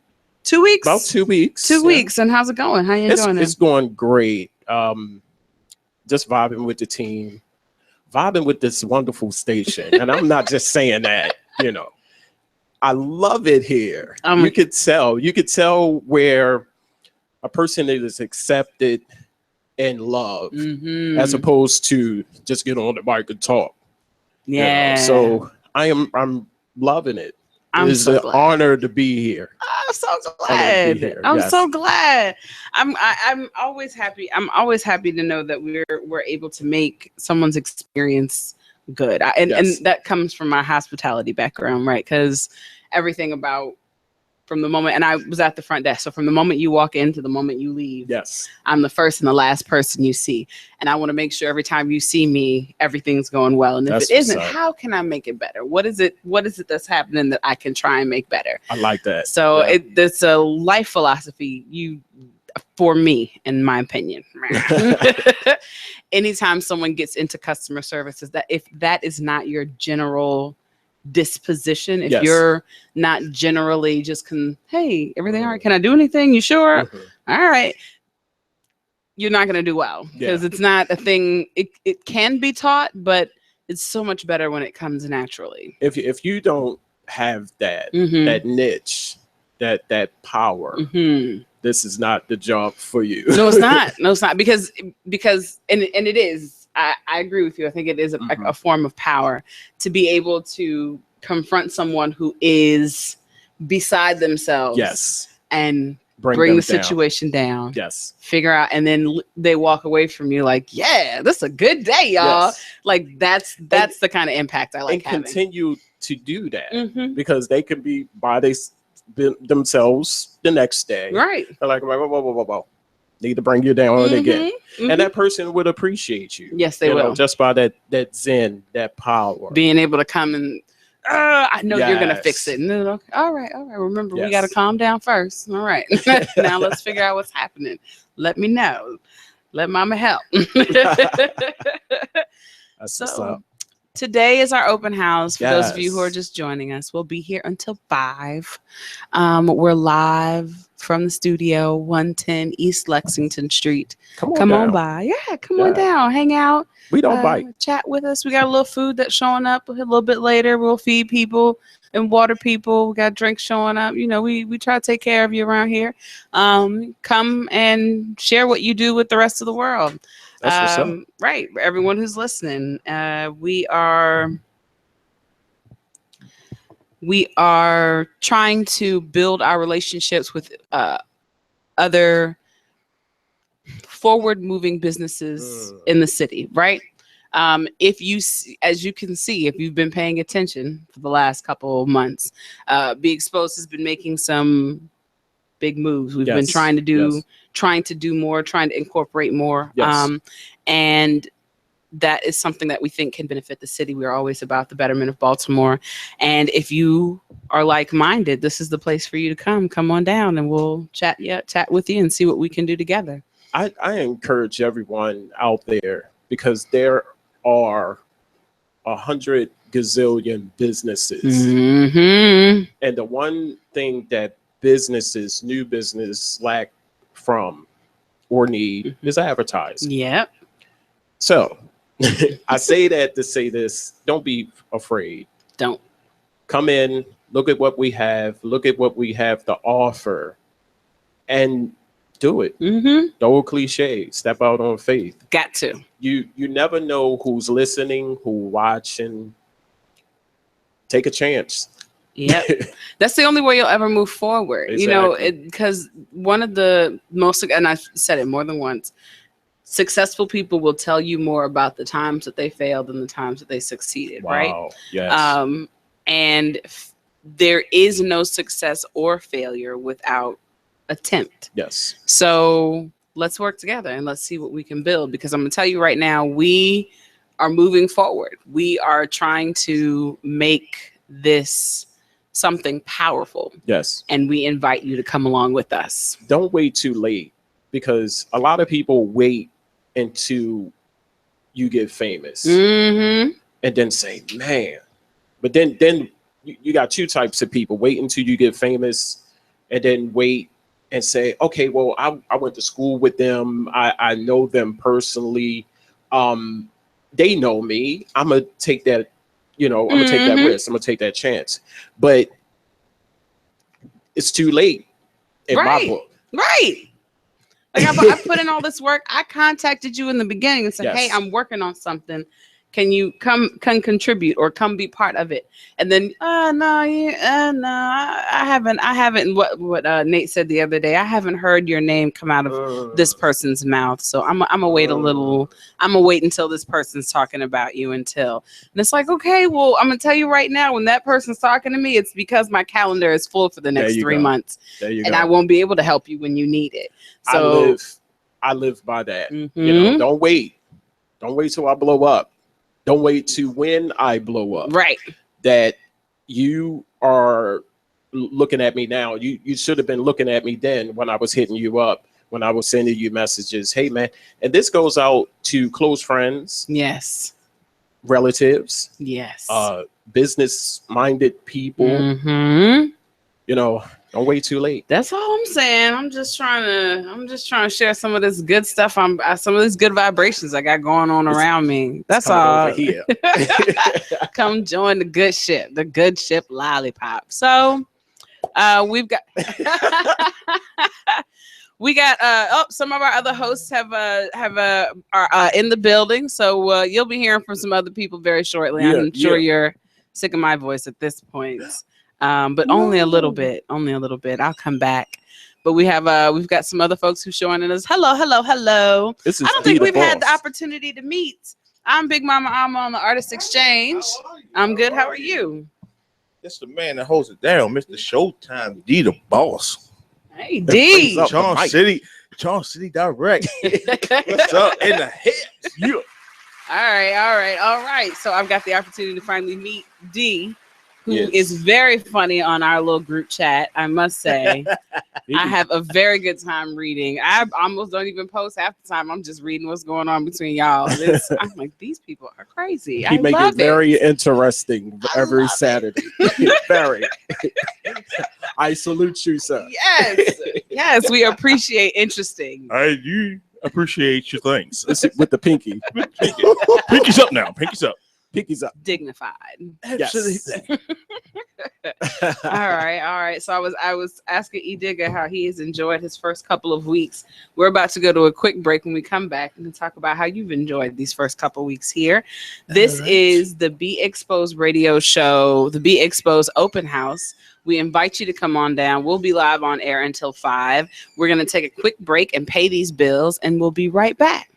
weeks? About 2 weeks. 2 weeks. And how's it going? How you enjoying it? It's going great. Just vibing with the team, vibing with this wonderful station. And I'm not just saying that, I love it here. You could tell where a person is accepted and loved, as opposed to just get on the mic and talk. So I'm loving it. It's an honor to be here. I'm so glad. I'm so glad. I'm always happy. I'm always happy to know that we're able to make someone's experience good. And that comes from my hospitality background, right? Because everything about from the moment, and I was at the front desk. So from the moment you walk in to the moment you leave, I'm the first and the last person you see. And I want to make sure every time you see me, everything's going well. And if it isn't, how can I make it better? What is it that's happening that I can try and make better? I like that. So it's a life philosophy for me, in my opinion. Anytime someone gets into customer services, that if that is not your general disposition, if you're not generally just hey, everything all right, can I do anything, you sure? All right, you're not going to do well, because it's not a thing. It can be taught, but it's so much better when it comes naturally. If you don't have that that niche, that power, this is not the job for you. No, it's not because and it is. I agree with you. I think it is a form of power to be able to confront someone who is beside themselves and bring the situation down. Figure out, and then they walk away from you like, this is a good day, y'all. Like that's the kind of impact I like having. Continue to do that because they can be by themselves the next day. Right. They're like, whoa. need to bring you down again. And that person would appreciate you. Yes, they will. Just by that zen, that power. Being able to come and, I know you're going to fix it. And then, okay, all right. Remember, we got to calm down first. All right. Now let's figure out what's happening. Let me know. Let mama help. So today is our open house. For those of you who are just joining us, we'll be here until 5. We're live from the studio, 110 East Lexington Street. Come on by. Yeah, come on down. Hang out. We don't bite. Chat with us. We got a little food that's showing up a little bit later. We'll feed people and water people. We got drinks showing up. You know, we try to take care of you around here. Come and share what you do with the rest of the world. That's what's up. Right. Everyone who's listening, we are trying to build our relationships with other forward-moving businesses in the city, right? If you, as you can see, if you've been paying attention for the last couple of months, Be Exposed has been making some big moves. We've been trying to do more, trying to incorporate more. And that is something that we think can benefit the city. We're always about the betterment of Baltimore. And if you are like-minded, this is the place for you to come on down and we'll chat with you and see what we can do together. I encourage everyone out there, because there are 100 gazillion businesses. And the one thing that new business lack from or need is advertising. Yep. So I say that to say this: don't be afraid. Don't. Come in, look at what we have, look at what we have to offer, and do it. Don't cliche. Step out on faith. Got to. You never know who's listening, who's watching. Take a chance. Yeah, that's the only way you'll ever move forward. Exactly. You know, because one of the most, and I've said it more than once, successful people will tell you more about the times that they failed than the times that they succeeded. Right? Yes. And there is no success or failure without attempt. Yes. So let's work together and let's see what we can build, because I'm going to tell you right now, we are moving forward. We are trying to make this something powerful. Yes. And we invite you to come along with us. Don't wait too late, because a lot of people wait until you get famous and then say, man. But then you got two types of people: wait until you get famous and then wait and say, okay, well, I went to school with them. I know them personally. They know me. I'm going to take that, I'm going to take that risk. I'm going to take that chance. But it's too late in my book. Right. Like I put in all this work. I contacted you in the beginning and said, hey, I'm working on something. Can you come contribute or come be part of it? And then, I haven't. What Nate said the other day, I haven't heard your name come out of this person's mouth. So I'm gonna wait a little. I'm gonna wait until this person's talking about you And it's like, okay, well, I'm gonna tell you right now, when that person's talking to me, it's because my calendar is full for the next 3 months. And I won't be able to help you when you need it. So I live by that. Don't wait. Don't wait till I blow up. Don't wait to when I blow up. Right. That you are looking at me now. You should have been looking at me then when I was hitting you up, when I was sending you messages. Hey, man. And this goes out to close friends. Yes. Relatives. Yes. Business-minded people. Don't wait too late. That's all I'm saying. I'm just trying to share some of this good stuff. Some of these good vibrations I got going on around me. That's all. Over here. Come join the good ship lollipop. So we've got some of our other hosts are in the building. So you'll be hearing from some other people very shortly. I'm sure you're sick of my voice at this point. But only a little bit. I'll come back. But we've got some other folks who's joining us. Hello. I don't think we've had the opportunity to meet. I'm Big Mama Alma on the Artist Exchange. I'm good. How are you? It's the man that holds it down, Mr. Showtime, D the boss. Hey, D. Charm City. Charles City Direct. What's up in the head? Yeah. All right. So I've got the opportunity to finally meet D, who is very funny on our little group chat. I must say, I have a very good time reading. I almost don't even post half the time. I'm just reading what's going on between y'all. I'm like, these people are crazy. He make it very interesting every Saturday. Very. I salute you, sir. Yes, we appreciate interesting. I do appreciate your things. With the pinky. Pinky's up now. Pinky's up. Pinky's up. Dignified. Absolutely. All right. So I was asking E Digger how he has enjoyed his first couple of weeks. We're about to go to a quick break. When we come back, and talk about how you've enjoyed these first couple of weeks here. This is the Be Exposed radio show, the Be Exposed open house. We invite you to come on down. We'll be live on air until 5. We're going to take a quick break and pay these bills, and we'll be right back.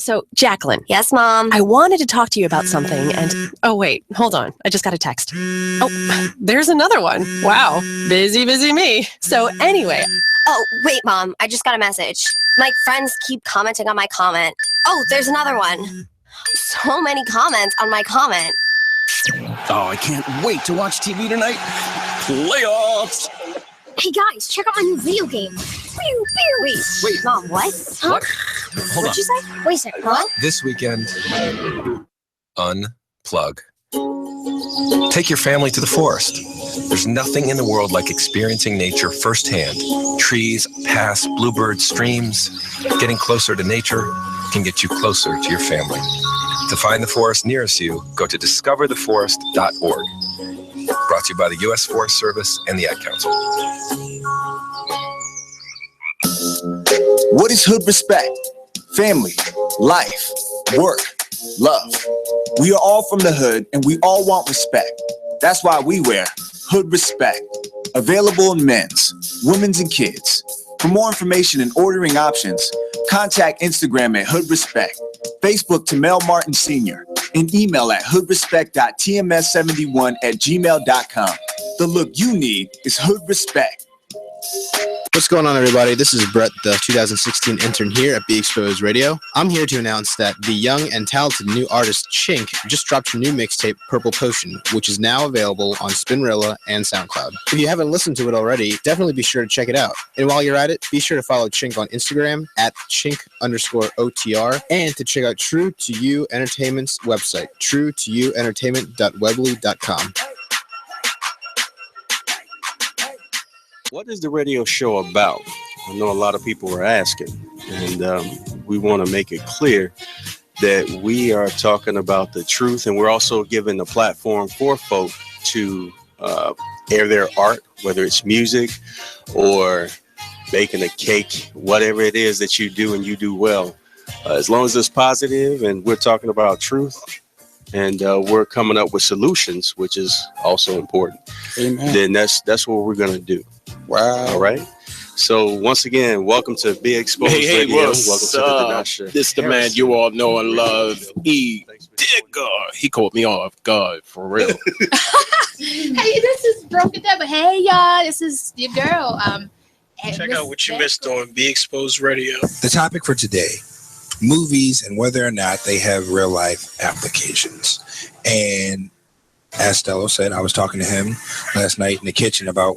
So, Jacqueline. Yes, Mom. I wanted to talk to you about something, and oh, wait, hold on. I just got a text. Oh, there's another one. Wow. Busy me. So, anyway. Oh, wait, Mom. I just got a message. My friends keep commenting on my comment. Oh, there's another one. So many comments on my comment. Oh, I can't wait to watch TV tonight. Playoffs. Hey guys, check out my new video game. Wait, Mom, what? Huh? What? Hold What'd you say? Wait a second, what? This weekend, unplug. Take your family to the forest. There's nothing in the world like experiencing nature firsthand. Trees, paths, bluebirds, streams. Getting closer to nature can get you closer to your family. To find the forest nearest you, go to discovertheforest.org. Brought to you by the U.S. Forest Service and the Ad Council. What is hood respect? Family, life, work, love. We are all from the hood and we all want respect. That's why we wear Hood Respect. Available in men's, women's, and kids. For more information and ordering options, contact Instagram at Hood Respect, Facebook to Mel Martin Sr., and email at hoodrespect.tms71@gmail.com. The look you need is Hood Respect. What's going on, everybody? This is Brett, the 2016 intern here at Be Exposed Radio. I'm here to announce that the young and talented new artist Chink just dropped her new mixtape, Purple Potion, which is now available on Spinrilla and SoundCloud. If you haven't listened to it already, definitely be sure to check it out. And while you're at it, be sure to follow Chink on Instagram at Chink_OTR, and to check out True to You Entertainment's website, truetoyouentertainment.weebly.com. What is the radio show about? I know a lot of people were asking, and we want to make it clear that we are talking about the truth, and we're also giving a platform for folk to air their art, whether it's music or baking a cake, whatever it is that you do and you do well. As long as it's positive and we're talking about truth, and we're coming up with solutions, which is also important. Amen. Then that's what we're going to do. Wow. All right. So once again, welcome to Be Exposed Radio. Welcome to the Dinasha. This the man you all know and love, E Digger. He caught me off guard, for real. Hey, this is Broken Devil. Hey, y'all, this is your girl. Check out what you missed on Be Exposed Radio. The topic for today: movies and whether or not they have real life applications. And as Stello said, I was talking to him last night in the kitchen about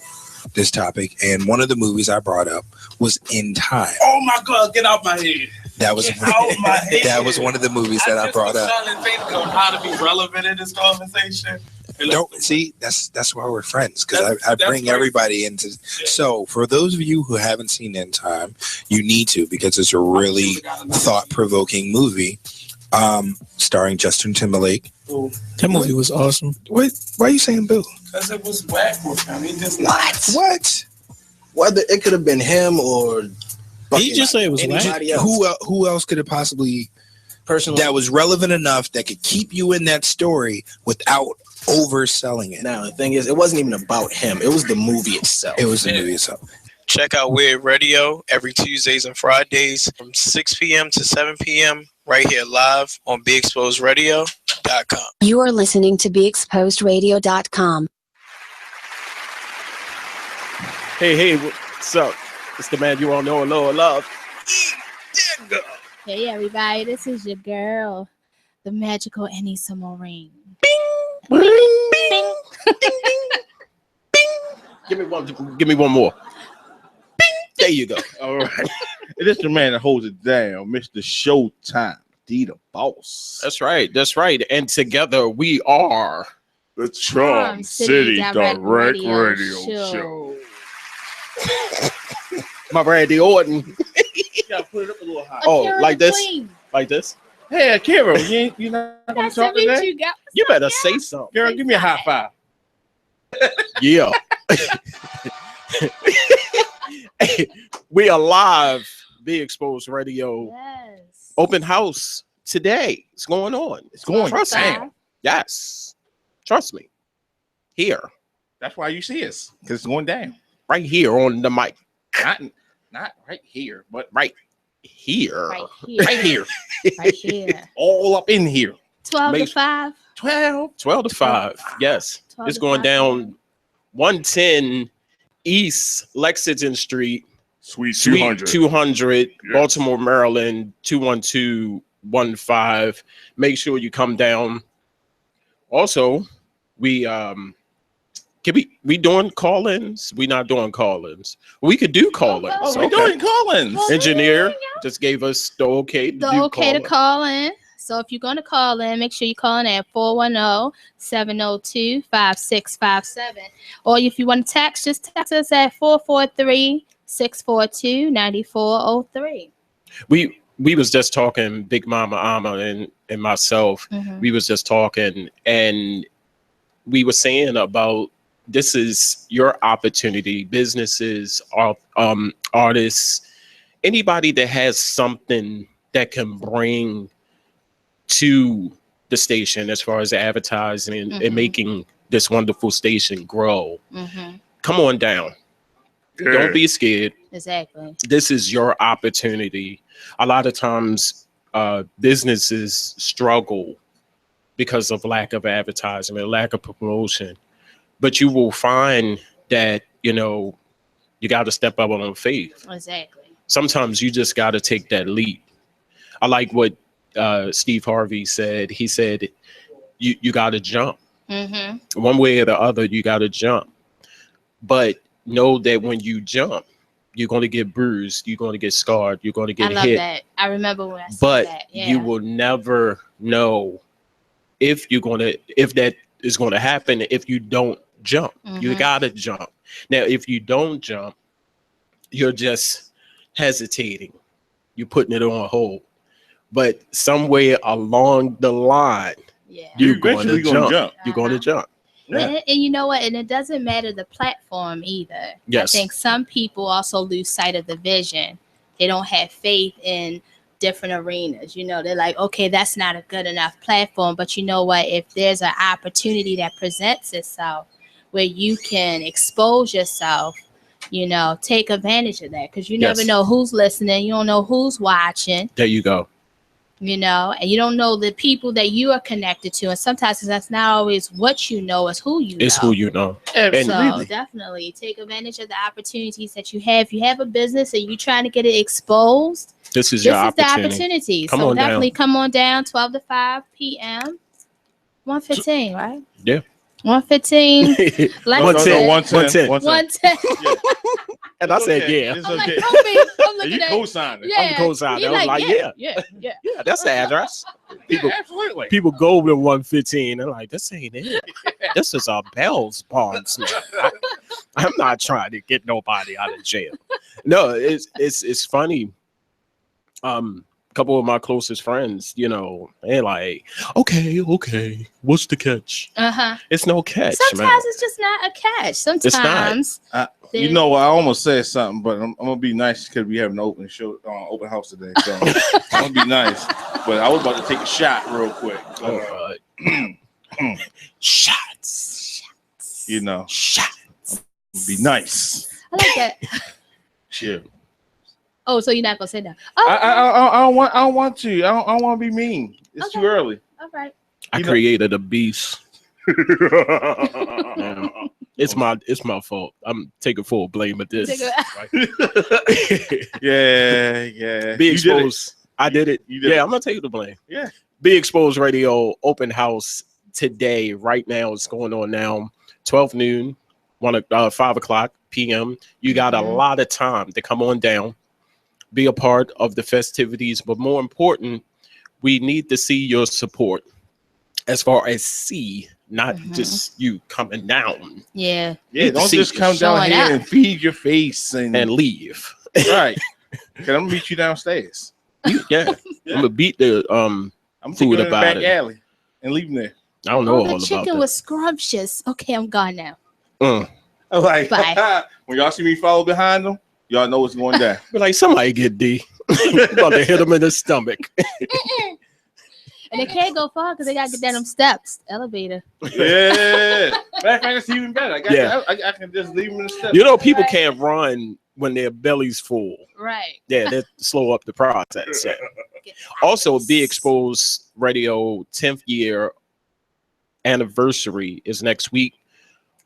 this topic, and one of the movies I brought up was In Time. Oh my God, get out my head. That was that was one of the movies that I brought up. Trying to think of how to be relevant in this conversation. Don't see, that's why we're friends, because I bring everybody into. So for those of you who haven't seen In Time, you need to, because it's a really thought-provoking movie, starring Justin Timberlake. Ooh. That movie was awesome. Why are you saying boo? Because it was whack with him. He just What? Whether it could have been him or He just said it was whack. Who else could have possibly personally that was relevant enough that could keep you in that story without overselling it? Now the thing is, it wasn't even about him. It was the movie itself. It was the movie itself. Check out W.E.I.R.D Radio every Tuesdays and Fridays from 6 p.m. to 7 p.m. right here live on BeExposedRadio.com. You are listening to BeExposedRadio.com. Hey, what's up? It's the man you all know and love. Hey everybody, this is your girl, the magical Annie Samorin. Bing, bing, Give me one more. Bing. There you go. All right. It is the man that holds it down, Mr. Showtime, D the boss. That's right. And together we are the Charm City Direct Radio Show. My Randy Orton. You gotta put it up a little higher. Oh, like this? Like this? Hey, Kara, you not gonna talk today? You better say something. Girl, give me a high five. Yeah. We are live, Be Exposed Radio. Yes. Open house today. It's going on. It's going Trust down. me. Yes. Trust me. Here. That's why you see us, because it's going down. Right here on the mic. Not right here, but right here. Right here. Right here. Right here. All up in here. 12 to 5. 12 to 5. Yes. 12 It's to going 5. down 110 East Lexington Street. Suite 200. 200, Yes. Baltimore, Maryland, 21215. Make sure you come down. Also, we doing call-ins? We not doing call-ins. We could do call-ins. Oh, we're doing call-ins. Engineer just gave us the okay to The do okay to call-in. call in. So if you're going to call in, make sure you call in at 410-702-5657. Or if you want to text, just text us at 443-642-9403. We was just talking, Big Mama Ama and myself. Mhm. We was just talking, and we were saying about this is your opportunity. Businesses, artists, anybody that has something that can bring to the station as far as advertising and making this wonderful station grow. Mm-hmm. Come on down. Yeah. Don't be scared. Exactly. This is your opportunity. A lot of times businesses struggle because of lack of advertisement, lack of promotion. But you will find that, you got to step up on faith. Exactly. Sometimes you just got to take that leap. I like what Steve Harvey said. He said, you got to jump. Mm-hmm. One way or the other, you got to jump. But know that when you jump, you're going to get bruised. You're going to get scarred. You're going to get I love hit. that. I remember when I said But that. Yeah. you will never know if that is going to happen if you don't jump. You Mhm. got to jump. Now, if you don't jump, you're just hesitating. You're putting it on hold. But somewhere along the line, you're going to jump. You're going to jump. And you know what? And it doesn't matter the platform either. Yes. I think some people also lose sight of the vision. They don't have faith in different arenas. They're like, okay, that's not a good enough platform. But you know what? If there's an opportunity that presents itself where you can expose yourself, take advantage of that. Because you never Yes. know who's listening. You don't know who's watching. There you go. And you don't know the people that you are connected to. And sometimes that's not always what you know, it's who you know. It's who you know. So And definitely take advantage of the opportunities that you have. If you have a business and you're trying to get it exposed, this is your the opportunity. opportunity. Come So on definitely down. come on down, 12 to 5 p.m. 115, right? Yeah. 115. Lexington. 110. And I said, yeah. It's I'm like, okay. I'm looking And you at co-signed it. Yeah. I'm co-signing. He I was like, yeah. Yeah, that's the address. People, Yeah, absolutely. people go to 115. They're like, this ain't it. This is a Bell's bondsman. I'm not trying to get nobody out of jail. No, it's funny. A couple of my closest friends, they're like, okay, what's the catch? Uh-huh. It's no catch, Sometimes man. it's just not a catch. It's not. Sometimes You know what? I almost said something, but I'm gonna be nice because we have an open house today. So I'm gonna be nice. But I was about to take a shot real quick. Shots. Shots. Shots. Be nice. I like that. Shit. Oh, so you're not gonna say that? I don't want to. I don't want to be mean. It's too early. All right. I created a beast. It's my fault. I'm taking full blame at this. Yeah. Be Exposed. I did it. I'm gonna take the blame. Yeah. Be Exposed Radio open house today. Right now, it's going on now. 12 noon, 5 o'clock p.m. You got a lot of time to come on down, be a part of the festivities, but more important, we need to see your support. As far as not just you coming down. Yeah. Don't just come down here and feed your face and leave. Right. Cause I'm gonna meet you downstairs. Yeah. I'm gonna beat the I'm food in the about back it. alley and leave them there. I don't know all The about chicken that. was scrumptious. Okay, I'm gone now. I'm like, Bye. when y'all see me follow behind them, y'all know what's going down. Be like, somebody get D. About to hit him in the stomach. And they can't go far because they gotta get down them steps, elevator. Yeah. Matter of fact, that's even better. I can just leave them in the steps. You know, people can't run when their belly's full. Right. Yeah, that slow up the process. Yeah. Also, Be Exposed Radio 10th year anniversary is next week.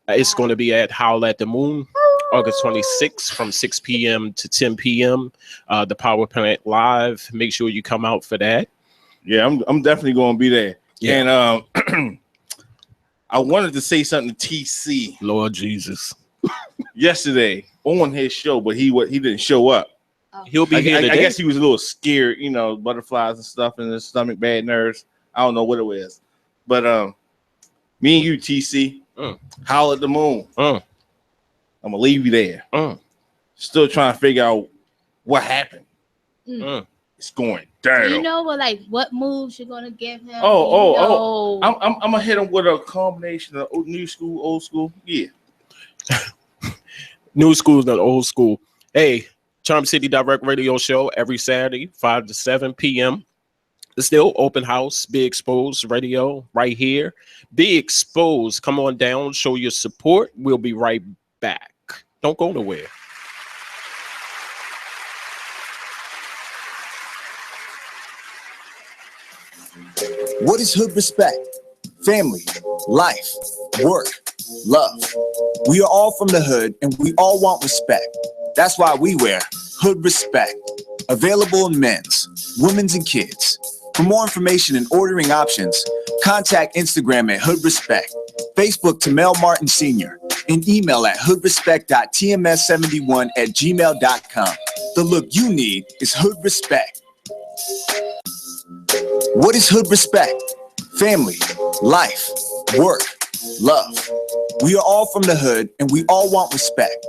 It's going to be at Howl at the Moon, August 26th from 6 p.m. to 10 p.m. The Power Plant Live. Make sure you come out for that. Yeah, I'm definitely going to be there. Yeah. And I wanted to say something to TC. Lord Jesus. Yesterday on his show, but he didn't show up. He'll be here today. I guess he was a little scared, butterflies and stuff in his stomach, bad nerves. I don't know what it was. But me and you, TC, Howl at the Moon. I'm going to leave you there. Still trying to figure out what happened. It's going down. Do you know what moves you're gonna give him? I'm gonna hit him with a combination of new school, old school. Yeah. New school and old school. Hey, Charm City Direct Radio Show every Saturday, 5 to 7 p.m. It's still open house, Be Exposed Radio right here. Be Exposed. Come on down, show your support. We'll be right back. Don't go nowhere. What is hood respect? Family, life, work, love. We are all from the hood and we all want respect. That's why we wear Hood Respect. Available in men's, women's, and kids. For more information and ordering options, contact Instagram at Hood Respect, Facebook to Mel Martin Sr., and email at hoodrespect.tms71@gmail.com. The look you need is Hood Respect. What is hood respect? Family, life, work, love. We are all from the hood and we all want respect.